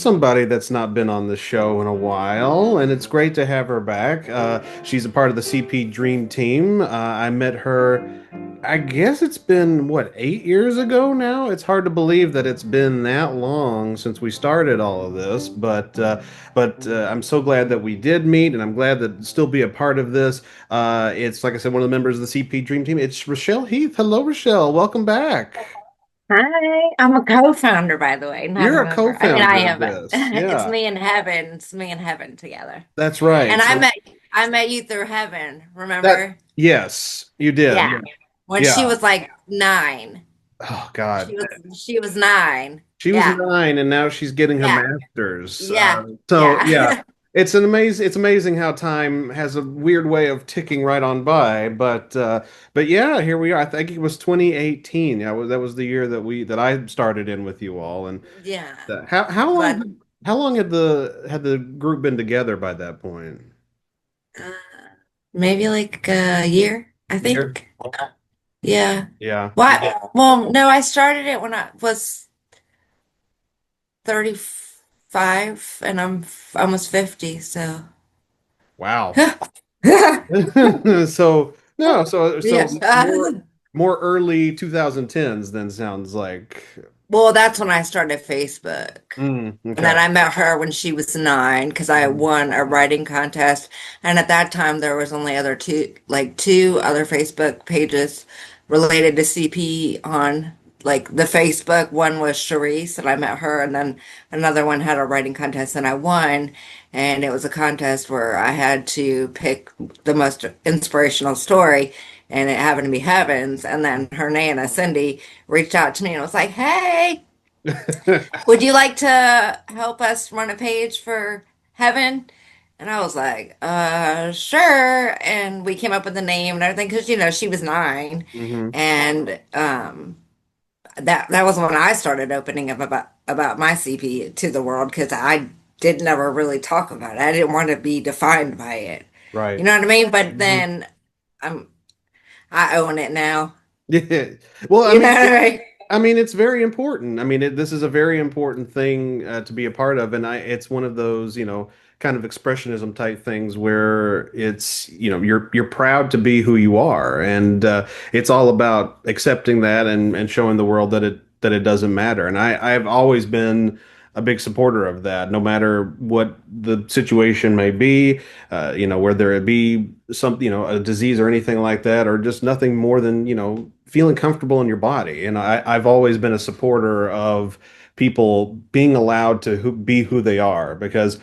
somebody that's not been on the show in a while, and it's great to have her back. She's a part of the CP Dream Team. I met her, I guess it's been, what, 8 years ago now? It's hard to believe that it's been that long since we started all of this, but I'm so glad that we did meet, and I'm glad that still be a part of this. It's, like I said, one of the members of the CP Dream Team. It's Richelle Heath. Hello, Richelle. Welcome back. Hi, I'm a co-founder, by the way, not a You're a member. I mean, I co-founder of am. this. It's Yeah, me and Heaven. It's me and Heaven together. that's right. And I So met I met you through Heaven, that, remember? yes, you did. Yeah. When she Yeah. was like 9. Oh God. She was 9. She was Yeah. 9 and now she's getting her Yeah. master's. Yeah. So yeah, Yeah. it's amazing how time has a weird way of ticking right on by. But yeah, here we are. I think it was 2018. Yeah, that was the year that I started in with you all. And Yeah. how But long had the group been together by that point? uh, maybe like a year, I Year? think. Yeah. Yeah. What? Well, no, I started it when I was 35 and I'm almost 50, so Wow. So no, so yes. more early 2010s then sounds like. Well, that's when I started Facebook. And Okay. then I met her when she was 9 because I Mhm. won a writing contest. And at that time, there was only two other Facebook pages related to CP on like the Facebook. One was Charisse, and I met her, and then another one had a writing contest, and I won. And it was a contest where I had to pick the most inspirational story, and it happened to be Heaven's. And then her Nana, Cindy, reached out to me and was like, "Hey, would you like to help us run a page for Heaven?" And I was like, sure. And we came up with the name and everything because, she was 9. Hmm. And that was when I started opening up about my CP to the world because I did never really talk about it. I didn't want to be defined by it. You Right. know what I mean? But Hmm. then I'm I own it now. Yeah. Well, You know what I mean? I mean, it's very important. I mean, this is a very important thing to be a part of, and it's one of those, kind of expressionism type things where it's, you're proud to be who you are, and it's all about accepting that and showing the world that it doesn't matter. And I've always been a big supporter of that, no matter what the situation may be, whether it be some, a disease or anything like that, or just nothing more than, feeling comfortable in your body. And I've always been a supporter of people being allowed to be who they are because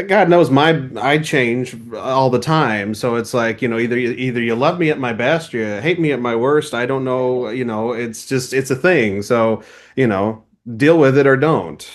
God knows I change all the time. So it's like, either you love me at my best, you hate me at my worst. I don't know, it's a thing. So, deal with it or don't.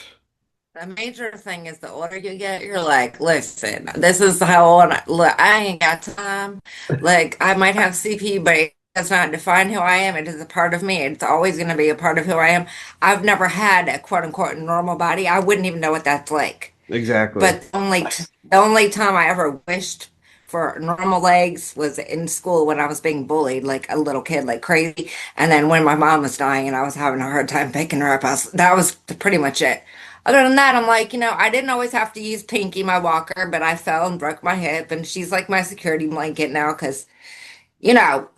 The major thing is the older you get, you're like, listen, this is how old look, I ain't got time. Like, I might have CP, but it does not define who I am. It is a part of me. It's always going to be a part of who I am. I've never had a quote unquote normal body. I wouldn't even know what that's like. Exactly. But the only time I ever wished for normal legs was in school when I was being bullied like a little kid, like crazy. And then when my mom was dying and I was having a hard time picking her up, that was pretty much it. Other than that, I'm like, I didn't always have to use Pinky, my walker, but I fell and broke my hip, and she's like my security blanket now because,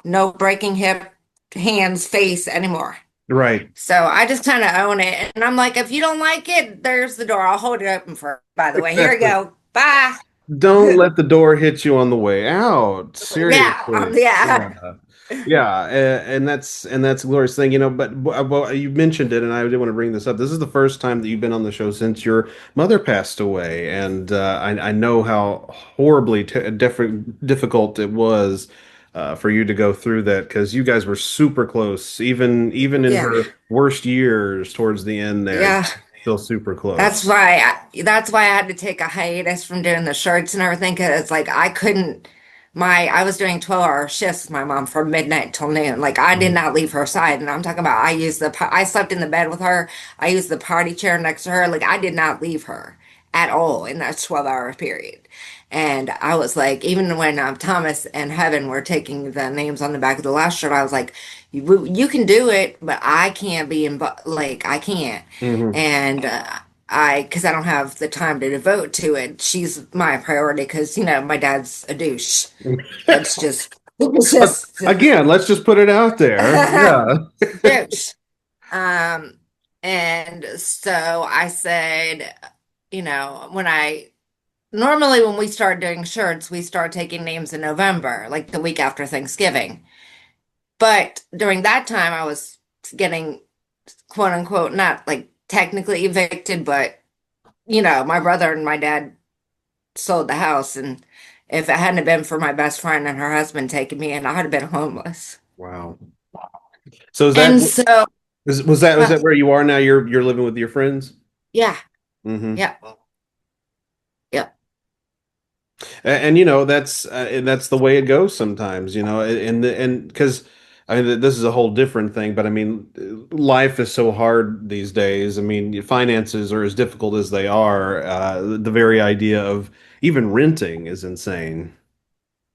no breaking hip, hands, face anymore. Right. So I just kind of own it. And I'm like, if you don't like it, there's the door. I'll hold it open for, by the way. Here we Exactly. go. Bye. Don't let the door hit you on the way out. Yeah. Seriously. Yeah. Yeah. Yeah, and that's a glorious thing, But well, you mentioned it, and I did want to bring this up. This is the first time that you've been on the show since your mother passed away, and I know how horribly difficult it was for you to go through that because you guys were super close, even in Yeah. her worst years towards the end there, Yeah. still super That's close. why that's why I had to take a hiatus from doing the shirts and everything because it's like I couldn't I was doing 12-hour shifts with my mom from midnight till noon. Like I did Mhm. not leave her side. And I'm talking about I slept in the bed with her. I used the party chair next to her. Like I did not leave her at all in that 12-hour period. And I was like, even when Thomas and Heaven were taking the names on the back of the last shirt, I was like, you can do it, but I can't be in, like, I can't. Mhm. And because I don't have the time to devote to it. She's my priority because, my dad's a douche. It's just, it's just Again, let's just put it out there. Yeah. douche. Um, and so I said, normally when we start doing shirts, we start taking names in November, like the week after Thanksgiving. But during that time, I was getting quote unquote, not like technically evicted, but my brother and my dad sold the house. And if it hadn't been for my best friend and her husband taking me in, I'd have been homeless. Wow. So is that And so, was that well, where you are now? You're living with your friends? yeah, Hmm. yeah, yeah. And, that's the way it goes sometimes, and because I mean this is a whole different thing, but I mean life is so hard these days. I mean finances are as difficult as they are. The very idea of even renting is insane.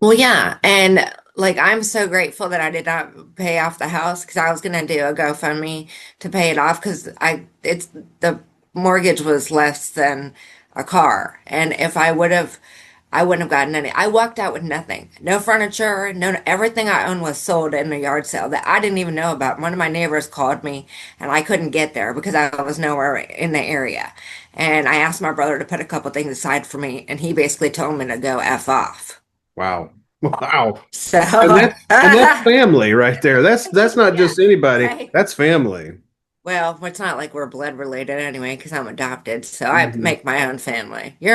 Well, yeah, and like I'm so grateful that I did not pay off the house because I was gonna do a GoFundMe to pay it off because the mortgage was less than a car, and if I would have, I wouldn't have gotten any. I walked out with nothing, no furniture, no everything I owned was sold in a yard sale that I didn't even know about. One of my neighbors called me, and I couldn't get there because I was nowhere in the area, and I asked my brother to put a couple things aside for me, and he basically told me to go F off. Wow. Wow. So, And that's family right there. That's not yeah, just anybody. right. That's family. Well, it's not like we're blood related anyway, because I'm adopted, so I Hmm. make my own family. Sure.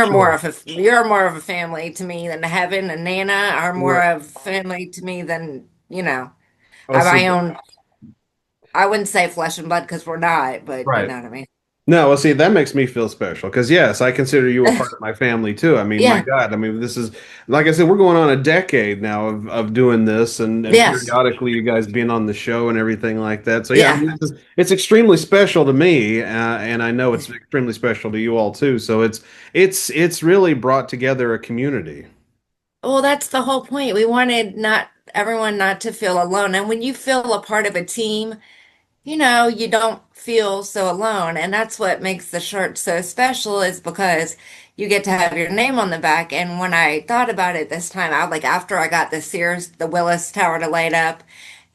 You're more of a family to me than Heaven and Nana are more Right. of family to me than, Oh, have see, my own. I wouldn't say flesh and blood because we're not, but you right. know what I mean. No, well, see, that makes me feel special because yes, I consider you a part of my family too. I mean, my Yeah, God, I mean, this is like I said, we're going on a decade now of doing this, and yes, periodically you guys being on the show and everything like that. So yeah, I yeah. mean, it's extremely special to me, and I know it's extremely special to you all too. So it's really brought together a community. Well, that's the whole point. We wanted not everyone not to feel alone, and when you feel a part of a team, you don't feel so alone. And that's what makes the shirt so special is because you get to have your name on the back. And when I thought about it this time, I like after I got the Willis Tower to light up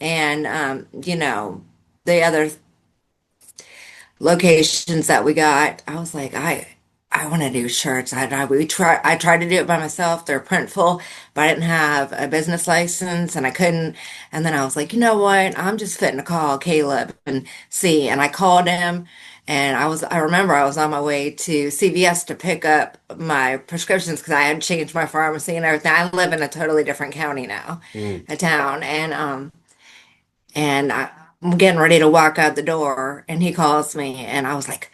and, the other locations that we got, I was like, I want to do shirts. I tried to do it by myself. They're printful, but I didn't have a business license and I couldn't. And then I was like, you know what? I'm just fitting to call Caleb and see. And I called him and I remember I was on my way to CVS to pick up my prescriptions because I had changed my pharmacy and everything. I live in a totally different county now, Mm. a town. I'm getting ready to walk out the door and he calls me and I was like,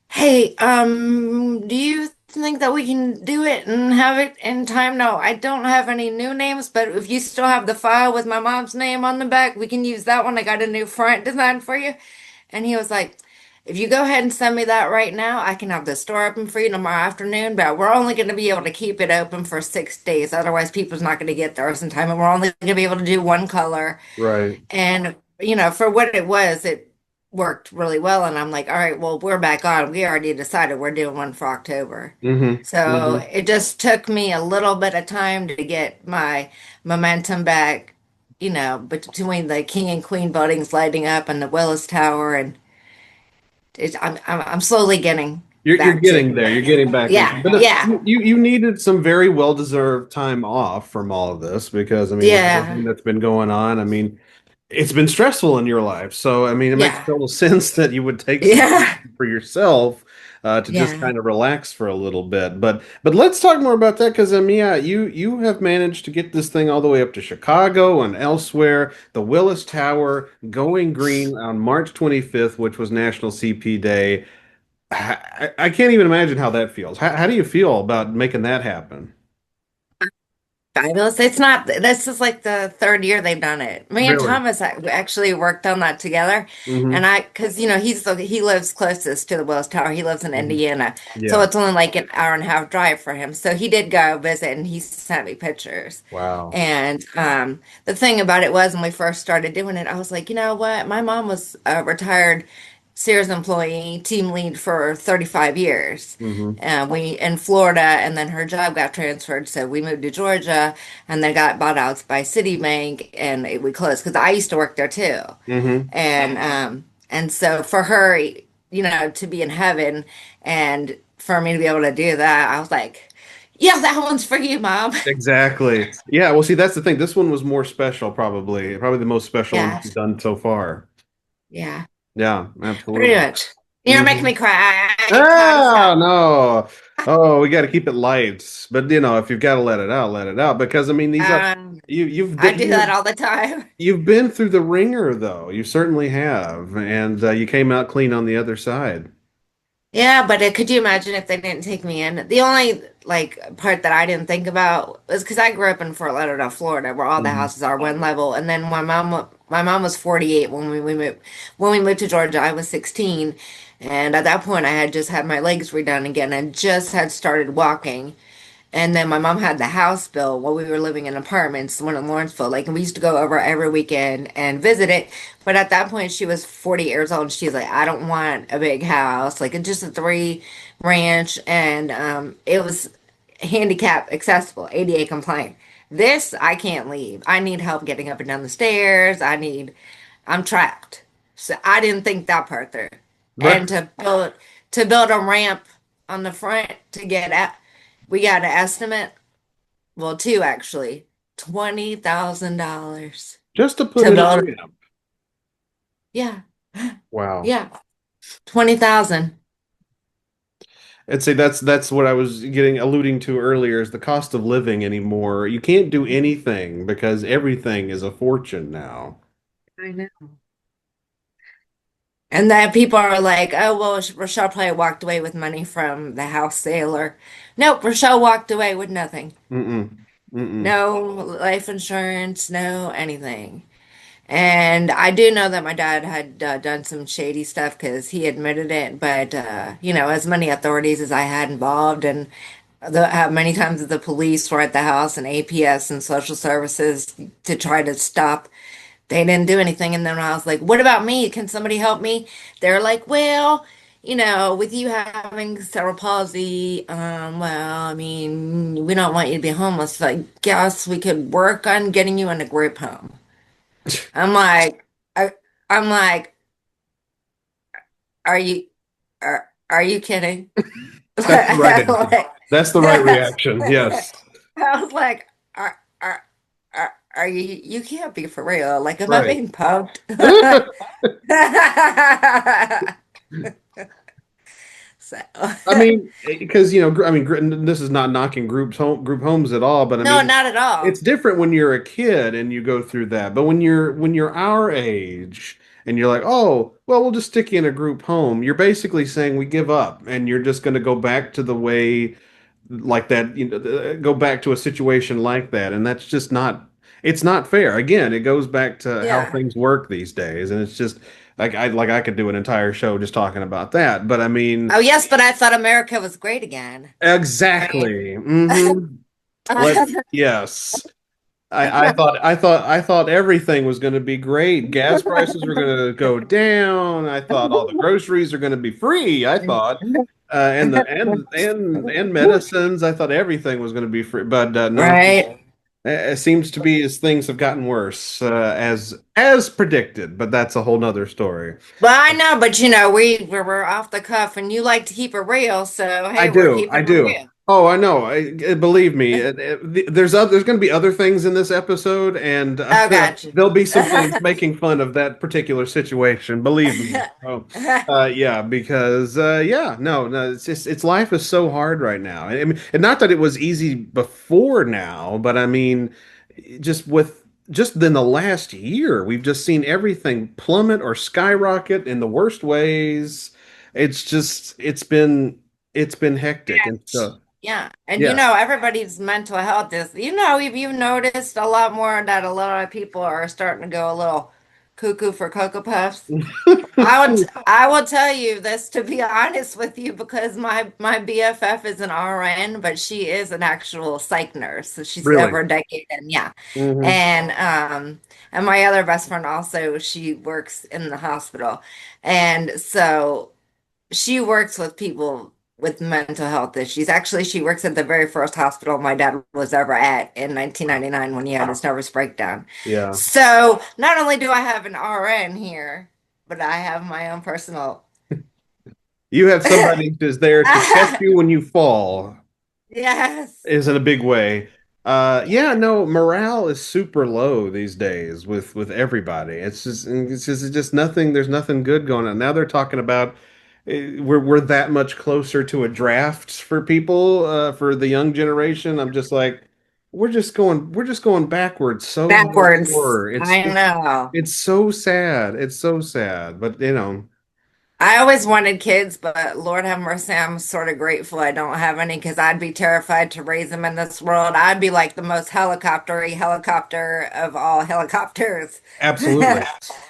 hey, do you think that we can do it and have it in time? No, I don't have any new names, but if you still have the file with my mom's name on the back, we can use that one. I got a new front design for you. And he was like, if you go ahead and send me that right now, I can have the store open for you tomorrow afternoon, but we're only going to be able to keep it open for 6 days. Otherwise, people's not going to get theirs in time, and we're only going to be able to do one color. Right. And, for what it was, it worked really well. And I'm like, all right, well, we're back on. We already decided we're doing one for October. Hmm. So Hmm. it just took me a little bit of time to get my momentum back, between the King and Queen buildings lighting up and the Willis Tower. And I'm slowly getting You're back to getting there. You're getting back into, yeah, but yeah, you needed some very well deserved time off from all of this because I mean, with everything yeah, that's been going on, I mean, it's been stressful in your life. So I mean, it makes yeah, total sense that you would take some time yeah, for yourself to just yeah. kind of relax for a little bit. But let's talk more about that because yeah, you have managed to get this thing all the way up to Chicago and elsewhere. The Willis Tower going green on March 25th, which was National CP Day. I can't even imagine how that feels. How do you feel about making that happen? Fabulous. It's not, this is like the third year they've done it. Me and Really? Thomas actually worked on that together. Hmm. And because, he lives closest to the Wells Tower. He lives in Hmm. Indiana. So Yeah. it's only like an hour and a half drive for him. So he did go visit and he sent me pictures. Wow. And the thing about it was when we first started doing it, I was like, you know what? My mom was retired Sears employee, team lead for 35 years. Hmm. We in Florida, and then her job got transferred, so we moved to Georgia, and then got bought out by Citibank, and we closed because I used to work there too, Hmm. and so for her, to be in heaven, and for me to be able to do that, I was like, yeah, that one's for you, Mom. Exactly. Yeah. Well, see, that's the thing. This one was more special, probably the most special one Yeah, you've done so far. yeah, Yeah, pretty absolutely. much. You're making Hmm. me cry. I get proud of Ah, stuff. no. Oh, we got to keep it light. But if you've got to let it out, let it out. Because I mean, these are Um, you've I been do that all the time. you've been through the ringer, though. You certainly have, and you came out clean on the other side. Yeah, but could you imagine if they didn't take me in? The only like part that I didn't think about was because I grew up in Fort Lauderdale, Florida, where all the Mhm. houses are one level. And then my mom was 48 when we moved to Georgia. I was 16, and at that point, I had just had my legs redone again and just had started walking. And then my mom had the house bill while we were living in apartments, the one in Lawrenceville. Like, and we used to go over every weekend and visit it. But at that point, she was 40 years old, and she's like, I don't want a big house. Like, it's just a three ranch, and it was handicap accessible, ADA compliant. This, I can't leave. I need help getting up and down the stairs. I'm trapped. So I didn't think that part through. And Right. to build a ramp on the front to get out, we got an estimate. Well, two actually. $20,000 Just to put to in a build. ramp. Yeah, Wow. yeah, 20,000. I'd say that's what I was getting alluding to earlier is the cost of living anymore. You can't do anything because everything is a fortune now. I know. And then people are like, "Oh well, Rochelle probably walked away with money from the house sale." Or, nope, Rochelle walked away with nothing. Mm-mm. Mm-mm. No life insurance, no anything. And I do know that my dad had done some shady stuff because he admitted it. But as many authorities as I had involved, and many times the police were at the house and APS and social services to try to stop. They didn't do anything. And then I was like, "What about me? Can somebody help me?" They're like, "Well, with you having cerebral palsy, well, I mean, we don't want you to be homeless. So I guess we could work on getting you in a group home." I'm like, I, I'm like, are you, are you kidding? That's the right answer. Like, That's the right reaction. Yes. I was like, are you can't be for real. Like, am I Right. being punked? So, I mean, because I mean, this is not knocking group homes at all, but I no, mean, not at all. it's different when you're a kid and you go through that. But when you're our age and you're like, oh, well, we'll just stick you in a group home. You're basically saying we give up and you're just going to go back to the way like that, go back to a situation like that, and that's just not. It's not fair. Again, it goes back to how Yeah. things work these days, and it's just like I could do an entire show just talking about that. But I mean. Oh, yes, but I thought America was great again. Right? Exactly. Yes. I thought everything was going to be great. Gas prices were going to go down. I thought all the groceries are going to be free. I thought, and the and medicines. I thought everything was going to be free. But no, Right. it seems to be as things have gotten worse, as predicted. But that's a whole nother story. Well, I know, but we're off the cuff, and you like to keep it real, so I hey, we're do. I keeping it do. real. Oh, I know. Believe me, there's going to be other things in this episode, and Oh, gotcha. there'll be some things making fun of that particular situation. Believe me. Oh, yeah, because yeah, no, no, it's just life is so hard right now. I mean, and not that it was easy before now, but I mean, just in the last year, we've just seen everything plummet or skyrocket in the worst ways. It's been hectic and stuff. Yeah, and Yeah. everybody's mental health is, if you've noticed a lot more that a lot of people are starting to go a little. cuckoo for Cocoa Puffs. I will tell you this to be honest with you because my BFF is an RN, but she is an actual psych nurse. So she's Really? over a decade and yeah. Hmm. And my other best friend also, she works in the hospital. And so she works with people with mental health issues. Actually, she works at the very first hospital my dad was ever at in 1999 when he had his nervous breakdown. Yeah. So not only do I have an RN here, but I have my own personal. You have somebody who's there to catch you when you fall. Yes. Is in a big way. Yeah, no, morale is super low these days with everybody. It's just nothing. There's nothing good going on. Now they're talking about we're that much closer to a draft for people for the young generation. I'm just like we're just going backwards so much Backwards. more. I know. It's so sad. It's so sad. But I always wanted kids, but Lord have mercy, I'm sort of grateful I don't have any because I'd be terrified to raise them in this world. I'd be like the most helicoptery helicopter of all helicopters. absolutely.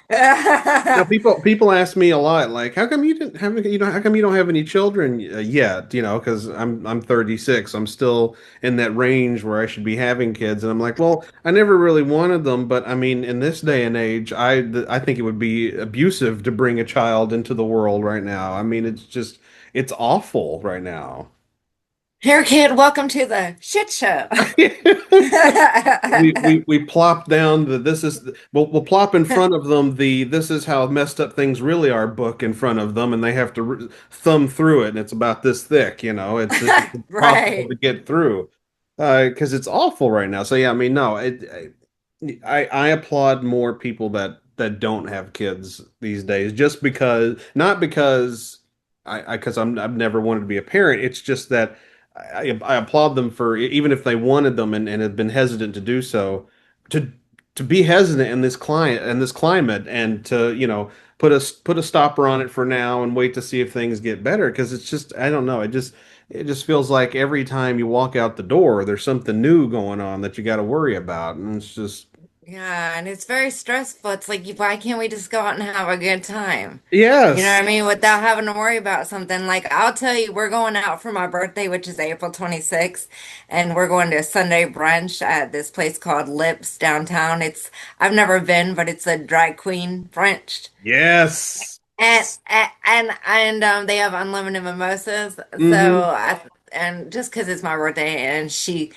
No, people ask me a lot, like, how come you didn't have, how come you don't have any children yet? Because I'm 36, I'm still in that range where I should be having kids, and I'm like, well, I never really wanted them, but I mean, in this day and age, I think it would be abusive to bring a child into the world right now. I mean, it's awful right now. Here, kid, welcome to the shit show. We plop down we'll plop in front of them the this is how messed up things really are book in front of them, and they have to thumb through it, and it's about this thick, it's impossible Right. to get through because it's awful right now. So yeah, I mean, no, I applaud more people that don't have kids these days, just because not because because I've never wanted to be a parent. It's just that I applaud them for even if they wanted them and had been hesitant to do so, to to be hesitant in this climate and to put a stopper on it for now and wait to see if things get better, because it's just I don't know, it just feels like every time you walk out the door there's something new going on that you got to worry about, and it's just Yeah, and it's very stressful. It's like, why can't we just go out and have a good time? You know yes. what I mean? Without having to worry about something. Like, I'll tell you, we're going out for my birthday, which is April 26th, and we're going to a Sunday brunch at this place called Lips downtown. I've never been, but it's a drag queen brunch. Yes. And they have unlimited mimosas. So Hmm. and just because it's my birthday and she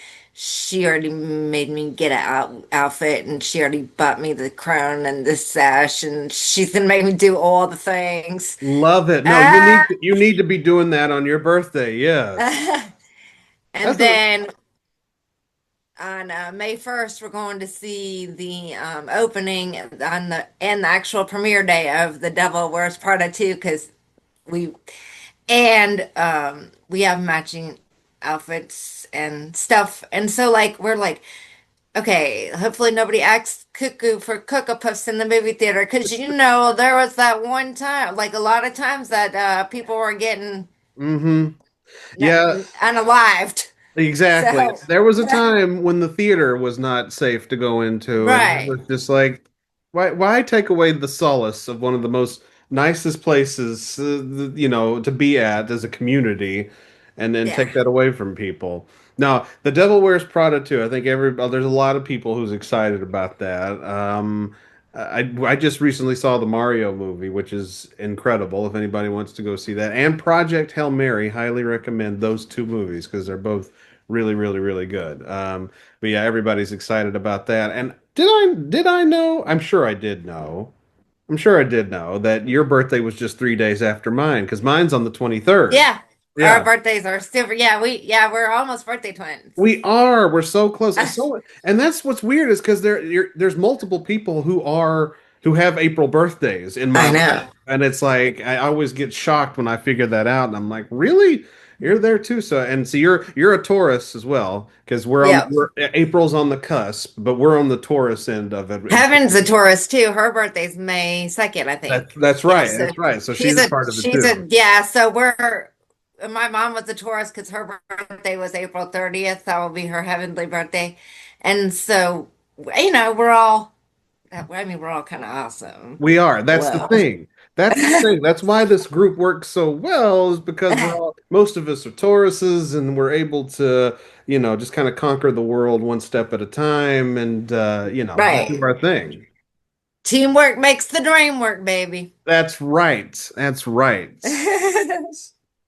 already made me get an outfit and she already bought me the crown and the sash and she's gonna make me do all the things. Love it. No, Ah! you need to be doing that on your birthday. Yes. And That's a then on May 1st, we're going to see the opening on the actual premiere day of The Devil Wears Prada 2 because we we have matching outfits and stuff. And so like we're like, okay, hopefully nobody acts cuckoo for Cocoa Puffs in the movie theater because there was that one time, like a lot of times that people were getting hmm. Yeah. unalived. Exactly. So There was a time when the theater was not safe to go into, and it right. was just like, why take away the solace of one of the most nicest places, to be at as a community, and then Yeah. take that away from people? Now, The Devil Wears Prada too. I think there's a lot of people who's excited about that. I just recently saw the Mario movie, which is incredible. If anybody wants to go see that, and Project Hail Mary, highly recommend those two movies because they're both really, really, really good. But yeah, everybody's excited about that. And did I know? I'm sure I did know. I'm sure I did know that your birthday was just 3 days after mine because mine's on the 23rd. Yeah. Our Yeah. birthdays are super. We're almost birthday twins. We are. We're so close. And that's what's weird is because there's multiple people who have April birthdays in my I life, know. and it's like I always get shocked when I figure that out, and I'm like, really? You're there too. So you're a Taurus as well because Yeah. April's on the cusp, but we're on the Taurus end of it. Heaven's a Taurus too. Her birthday's May 2nd, I That's think. that's Yeah, right. so That's right. So she's a part of it she's a too. yeah, so my mom was a Taurus because her birthday was April 30th. That will be her heavenly birthday. And so, we're all I mean, we're all kind of awesome. We are. That's the Well, thing. That's the thing. That's why this group works so well, is because most of us are Tauruses and we're able to, just kind of conquer the world one step at a time and, just do right. our thing. Teamwork makes the dream work, baby. That's right. That's right.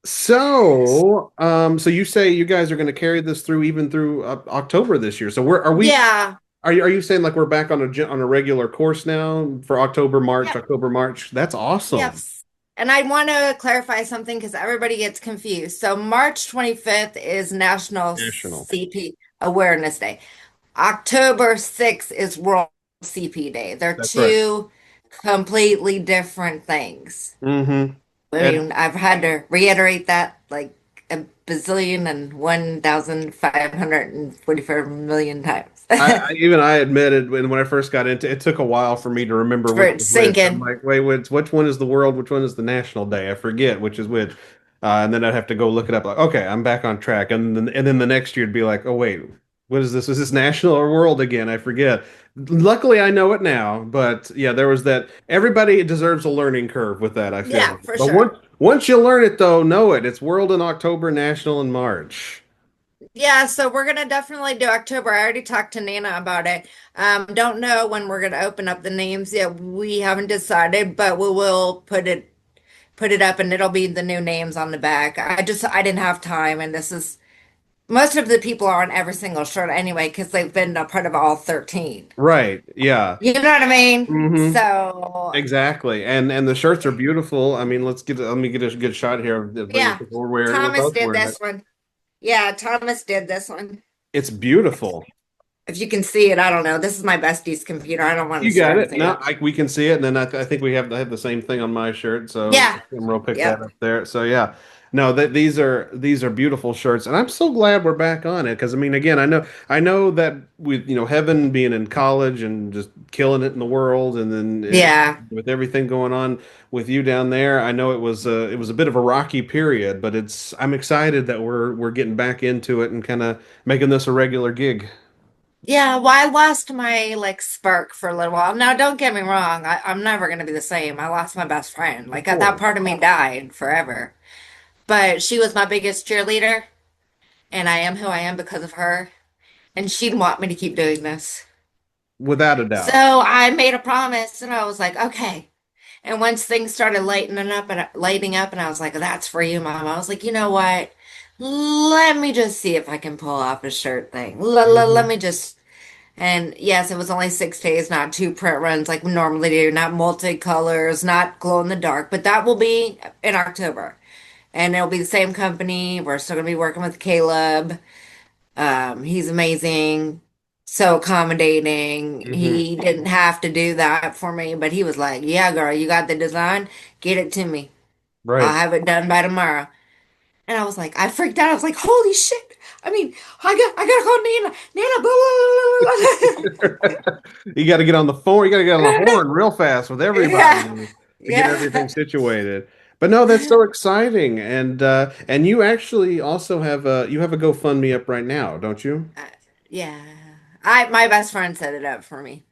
So you say you guys are going to carry this through even through October this year. So are we, Yeah. are you saying like we're back on on a regular course now for October, March, Yep. October, March? That's awesome. Yes. And I want to clarify something because everybody gets confused. So March 25th is National National. CP Awareness Day. October 6th is World CP Day. They're That's right. two completely different things. Mm-hmm. I And mean, I've had to reiterate that like a bazillion and 1,544 million times I admitted when I first got into it, it took a while for me to remember for which it was which. I'm sinking. like, wait, which one is the world? Which one is the national day? I forget which is which. And then I'd have to go look it up. Like, okay, I'm back on track. And then the next year it'd be like, oh wait, what is this? Is this national or world again? I forget. Luckily, I know it now. But yeah, there was that. Everybody deserves a learning curve with that, I feel Yeah, like. for But sure. once you learn it, though, know it. It's world in October, national in March. Yeah, so we're gonna definitely do October. I already talked to Nana about it. Don't know when we're gonna open up the names yet. We haven't decided, but we will put it up and it'll be the new names on the back. I didn't have time and this is most of the people are on every single shirt anyway because they've been a part of all 13. Right. Yeah. You know what I mean? Hmm. So, Exactly. And the shirts are beautiful. I mean, let me get a good shot here of yeah, because we're Thomas both did wearing it. this one. Yeah, Thomas did this one. It's beautiful. If you can see it, I don't know. This is my bestie's computer. I don't want to You share got it. anything No, else. we can see it, and then I think I have the same thing on my shirt. So Yeah. we'll pick that Yep. up there. So yeah, no, these are beautiful shirts, and I'm so glad we're back on it because I mean, again, I know that with Heaven being in college and just killing it in the world, and then Yeah. with everything going on with you down there, I know it was a bit of a rocky period, but I'm excited that we're getting back into it and kind of making this a regular gig. Yeah, well, I lost my like spark for a little while. Now, don't get me wrong. I'm never gonna be the same. I lost my best friend. Of Like that course, part of me died forever. But she was my biggest cheerleader, and I am who I am because of her. And she'd want me to keep doing this. without a So doubt. I made a promise, and I was like, okay. And once things started lighting up, and I was like, "That's for you, Mom." I was like, "You know what? Let me just see if I can pull off a shirt thing. Let Mhm. me just." And yes, it was only 6 days, not two print runs like we normally do, not multicolors, not glow in the dark, but that will be in October, and it'll be the same company. We're still gonna be working with Caleb. He's amazing, so accommodating. Hmm. He didn't have to do that for me, but he was like, "Yeah, girl, you got the design. Get it to me. I'll Right. have it done by tomorrow." And I was like, I freaked out. I was like, "Holy shit!" I mean, I gotta call Nana. Nana, blah, blah, blah, You got to get on the phone. You got to get on the blah, blah. horn real fast with everybody Yeah, to get everything yeah. situated. But no, that's so exciting. And you actually also have a GoFundMe up right now, don't you? Uh, yeah. My best friend set it up for me.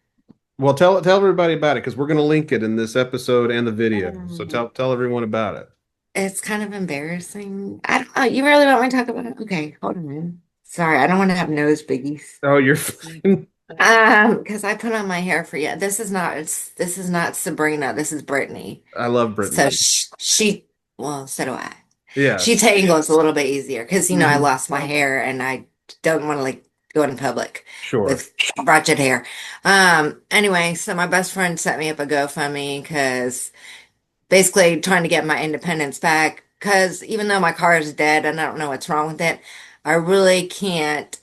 Well, tell everybody about it because we're going to link it in this episode and the video. So Um, tell everyone about it. it's kind of embarrassing. I don't know. You really want me to talk about it? Okay, hold on, man. Sorry, I don't want to have nose biggies. Oh, you're fine. Because I put on my hair for you. This is not Sabrina. This is Brittany. I love So Brittany. well, so do I. She Yes. tangles a little bit easier because I Hmm. lost my hair and I don't want to like go in public Sure. with ratchet hair. Anyway, so my best friend set me up a GoFundMe because basically trying to get my independence back. Because even though my car is dead and I don't know what's wrong with it, I really can't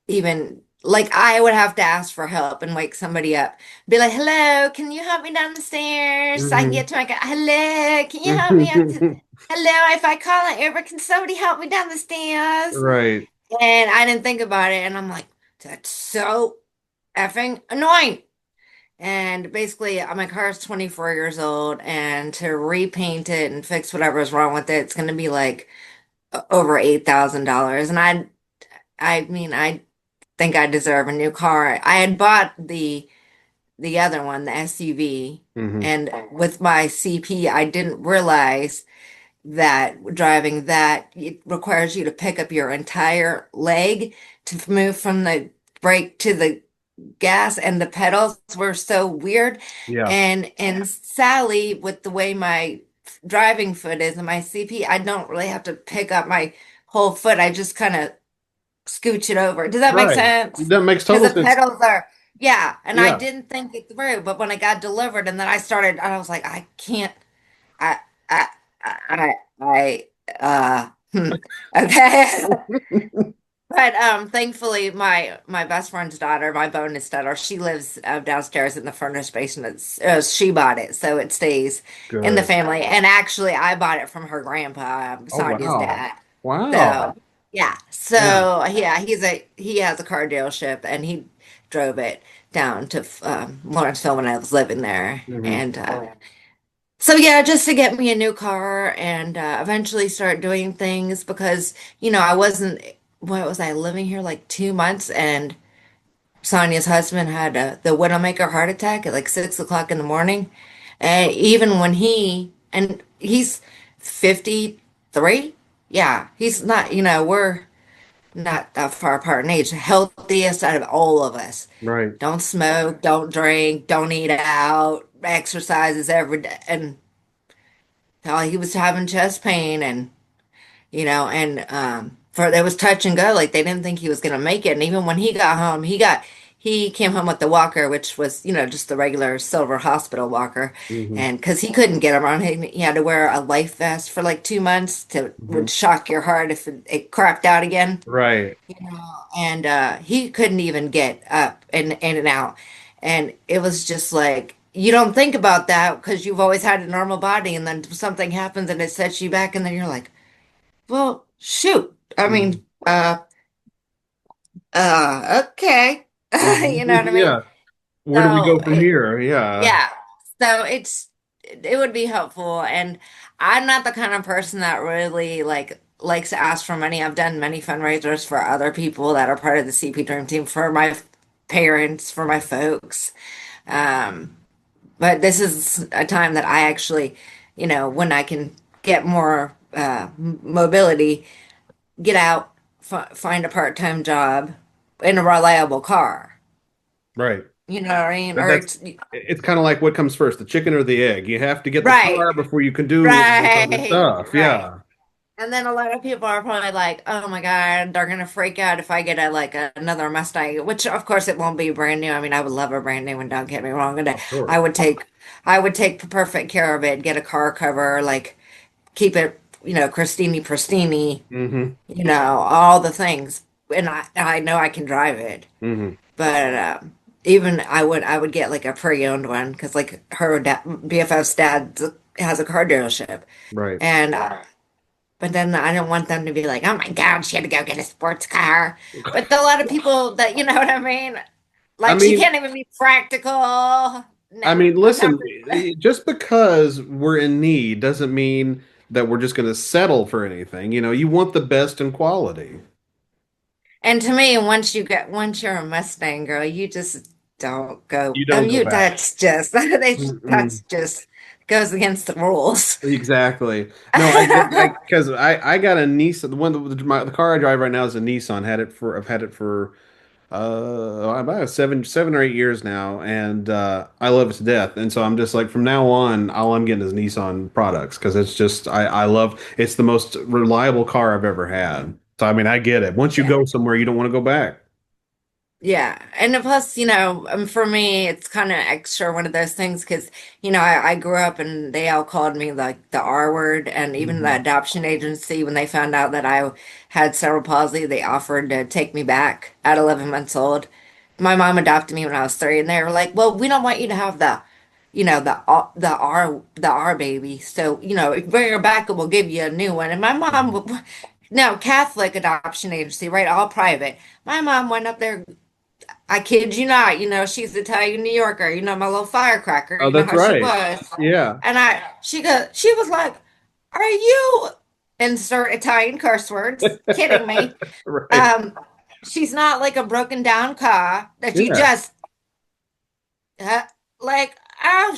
even like I would have to ask for help and wake somebody up. Be like, "Hello, can you help me down the stairs so I can Hmm. get to my car? Hello, can you help me up to Hello, if I call an Uber, can somebody help me down the stairs?" Right. And I didn't think about it and I'm like, that's so effing annoying. And basically, my car is 24 years old, and to repaint it and fix whatever's wrong with it, it's going to be like over $8,000. And I mean, I think I deserve a new car. I had bought the other one, the SUV. Hmm. And with my CP, I didn't realize that driving that it requires you to pick up your entire leg to move from the brake to the gas, and the pedals were so weird. Yeah. And Sally, with the way my driving foot is and my CP, I don't really have to pick up my whole foot. I just kind of scooch it over. Does that make Right. sense? That makes Because total the sense. pedals are, yeah. And I Yeah. didn't think it through, but when I got delivered, and then I started, I was like, I can't. I, I, I, okay. But thankfully, my best friend's daughter, my bonus daughter, she lives downstairs in the furnished basement. She bought it, so it stays in the Good. family. And actually, I bought it from her grandpa, Oh, Sonia's wow. dad. Wow. So yeah, Yeah. so yeah, he has a car dealership, and he drove it down to Lawrenceville when I was living there, Hmm. and so yeah, just to get me a new car and eventually start doing things because I wasn't. What was I living here like 2 months, and Sonia's husband had the Widowmaker heart attack at like 6 o'clock in the morning, and even when he's 53, yeah, he's not. We're not that far apart in age, healthiest out of all of us. Right. Don't smoke, don't drink, don't eat out, exercises every day, and he was having chest pain, and for there was touch and go, like they didn't think he was gonna make it. And even when he got home, he came home with the walker, which was just the regular silver hospital walker, Hmm. and because he couldn't get around, he had to wear a life vest for like 2 months to Hmm. would shock your heart if it crapped out again. Right. And he couldn't even get up and in and out. And it was just like, you don't think about that because you've always had a normal body, and then something happens and it sets you back, and then you're like, well, shoot. I Hmm. mean, okay. Hmm. You know what I mean? Yeah. Where do we So go from here? Yeah. yeah. So it would be helpful. And I'm not the kind of person that really likes to ask for money. I've done many fundraisers for other people that are part of the CP Dream Team, for my parents, for my folks. Um, but this is a time that I actually, when I can get more mobility, get out, find a part-time job in a reliable car. Right. You know what I mean? But Or that's it's it's kind of like what comes first, the chicken or the egg? You have to get the right, car before you can do all this other right, stuff. right. Yeah. And then a lot of people are probably like, "Oh my God, they're gonna freak out if I get another Mustang," which of course it won't be brand new. I mean, I would love a brand new one, don't get me wrong, and Of course. I would take I would take perfect care of it, get a car cover, like keep it, Christini pristini, Hmm. all the things. And I know I can drive it. Hmm. But even I would get like a pre-owned one because like BFF's dad has a car dealership, Right. and but then I don't want them to be like, oh my God, she had to go get a sports car. But a lot of people that what I mean, I like she mean, can't even be practical. No, I'm not. listen, just because we're in need doesn't mean that we're just going to settle for anything. You want the best in quality. And to me, once you're a Mustang girl, you just don't go. You I don't mean, go back. that's just Mm-mm. that's just goes against the rules. Exactly. No, I because I got a Nissan. The car I drive right now is a Nissan. I've had it for about 7 or 8 years now, and I love it to death. And so I'm just like, from now on, all I'm getting is Nissan products because it's just I love it's the most reliable car I've ever had. So I mean, I get it. Once you Yeah. go somewhere, you don't want to go back. Yeah. And plus, for me, it's kind of extra one of those things because, I grew up and they all called me like the R word. And even the Hmm. adoption agency, when they found out that I had cerebral palsy, they offered to take me back at 11 months old. My mom adopted me when I was 3, and they were like, well, we don't want you to have the R baby. So, if you bring her back, we'll give you a new one. And my mom, now Catholic adoption agency, right? All private. My mom went up there, I kid you not, she's Italian New Yorker, my little firecracker, Oh, that's how she right. was. Yeah. And she was like, are you, insert Italian curse words, kidding me? Right. Um, she's not like a broken down car that you Yeah. just Uh, like, oh,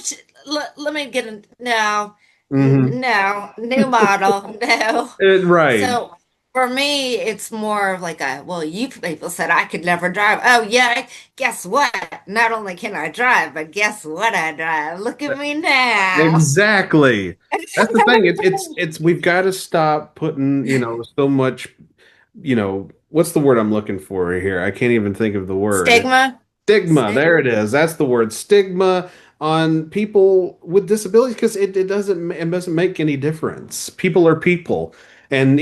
let me get a no, Hmm. no, new model, no. Right. So for me, it's more of like a, well, you people said I could never drive. Oh, yeah, guess what? Not only can I drive, but guess what I drive? Look at me now. Exactly. That's the thing. It's we've got to stop putting, so much, what's the word I'm looking for here? I can't even think of the word. Stigma. Stigma, there Stigma. it is. That's the word. Stigma on people with disabilities because it doesn't make any difference. People are people. And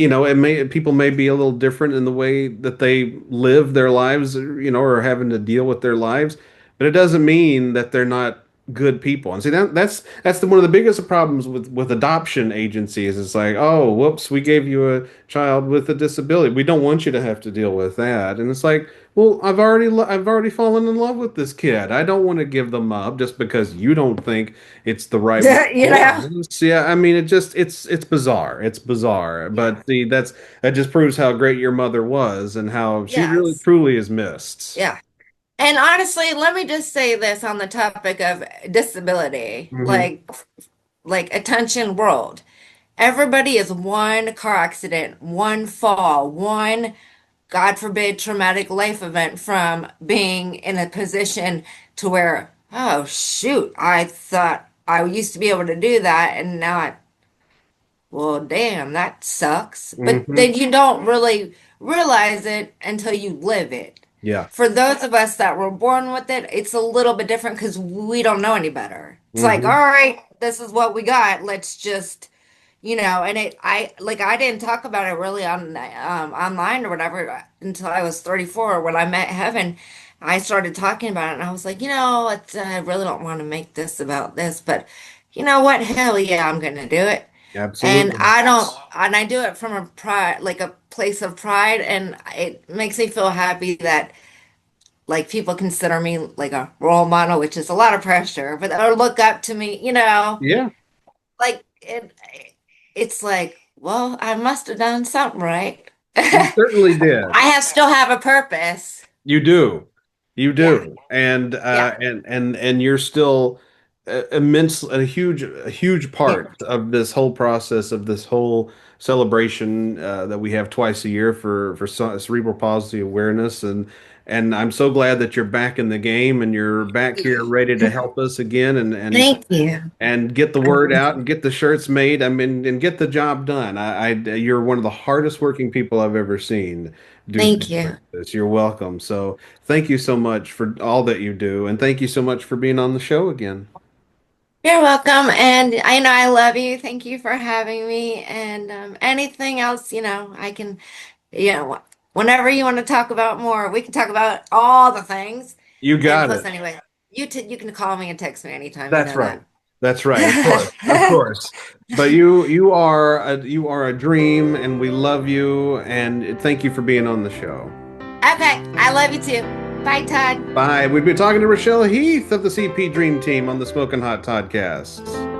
people may be a little different in the way that they live their lives, or having to deal with their lives, but it doesn't mean that they're not good people. And see one of the biggest problems with adoption agencies. It's like, oh, whoops, we gave you a child with a disability. We don't want you to have to deal with that. And it's like, well, I've already fallen in love with this kid. I don't want to give them up just because you don't think it's the right one You for know? us. Yeah, I mean, it's bizarre. It's bizarre. Yeah. But see, that just proves how great your mother was and how she really Yes. truly is missed. Yeah. And honestly, let me just say this on the topic of disability, Hmm. like attention world. Everybody is one car accident, one fall, one, God forbid, traumatic life event from being in a position to where, oh shoot, I thought I used to be able to do that, and now well, damn, that sucks. But Hmm. then you don't really realize it until you live it. Yeah. For those of us that were born with it, it's a little bit different because we don't know any better. It's like, all Hmm. right, this is what we got. Let's just, and I didn't talk about it really on online or whatever until I was 34 when I met Heaven. I started talking about it and I was like, I really don't want to make this about this, but you know what? Hell yeah, I'm gonna do it. And Absolutely. I don't, and I do it from a pride, like a place of pride, and it makes me feel happy that like people consider me like a role model, which is a lot of pressure, but or look up to me, Yeah, like it's like, well, I must have done something right. you I certainly did. have still have a purpose. You do. You Yeah, do. And yeah, you're still a huge yeah. part of this whole process of this whole celebration that we have twice a year for cerebral palsy awareness. And I'm so glad that you're back in the game and you're back here ready to help us again Thank you. and get the word out and get the shirts made. I mean, and get the job done. You're one of the hardest working people I've ever seen do Thank things you. like this. You're welcome. So thank you so much for all that you do, and thank you so much for being on the show again. You're welcome, and I know I love you. Thank you for having me. And anything else, I can, whenever you want to talk about more, we can talk about all the things. You And got plus, it. anyway, you can call me and text me anytime. You That's know right. that. That's right. Of course. Of course. But you are a dream, and we love you, and thank you for being on the show. Okay, I love you too. Bye, Todd. Bye. We've been talking to Richelle Heath of the CP Dream Team on the Smoking Hot Toddcast.